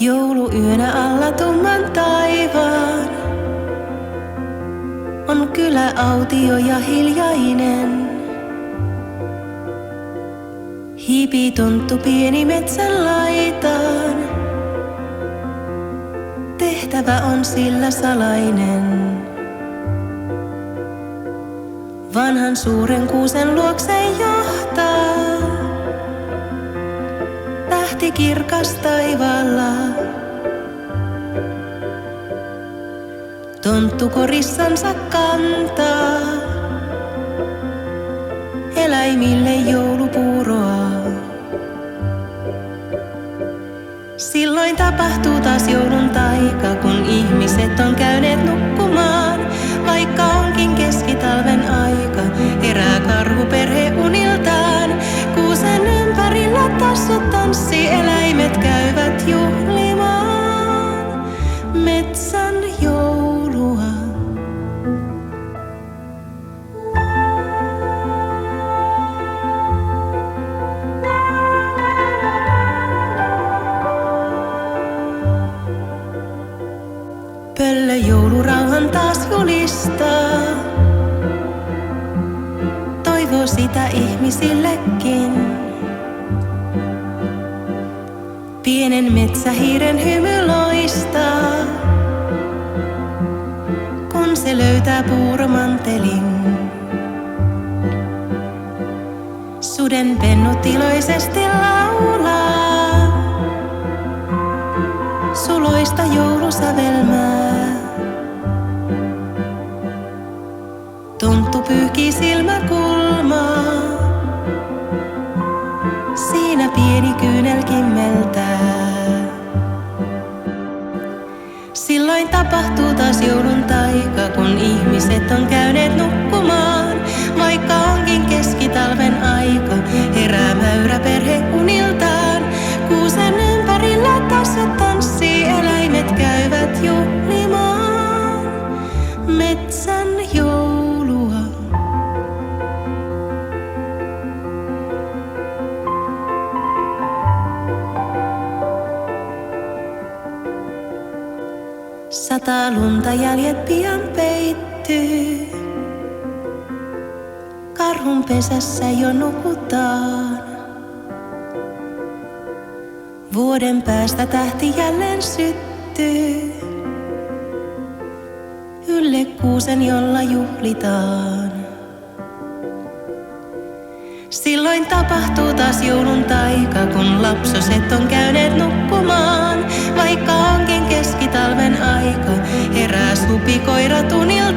Jouluyönä alla tumman taivaan on kylä autio ja hiljainen. Hiipii tonttu pieni metsän laitaan. Tehtävä on sillä salainen. Vanhan suuren kuusen luokse johtaa tähti kirkas taivaalla. Tonttu korissansa kantaa eläimille joulupuuroa. Silloin tapahtuu taas joulun taika, kun ihmiset on käyneet nukkumaan. Vaikka onkin keskitalven aika, herää karhuperhe uniltaan. Kuusen ympärillä tassut tanssii, eläimet käyvät juhlimaan metsän joulua. Pöllö joulurauhan taas julistaa. Toivoo sitä ihmisillekin. Pienen metsähiiren hymy loistaa, kun se löytää puuromantelin. Suden pennut iloisesti laulaa suloista joulusävelmää. Tonttu pyyhkii silmäkulmaa, siinä pieni kyynel kimmeltää. Silloin tapahtuu taas joulun taika, kun ihmiset on käyneet nukkumaan. Vaikka onkin keskitalven aika, herää mäyräperhe uniltaan. Kuusen ympärillä tassut tanssii, eläimet käyvät juhlimaan metsän joulua. Sataa lunta, jäljet pian peittyy. Karhun pesässä jo nukutaan. Vuoden päästä tähti jälleen syttyy. Ylle kuusen, jolla juhlitaan. Silloin tapahtuu taas joulun taika, kun lapsoset on käyneet nukkumaan. Vaikka onkin keskitalven aika, herää supikoira tunilta.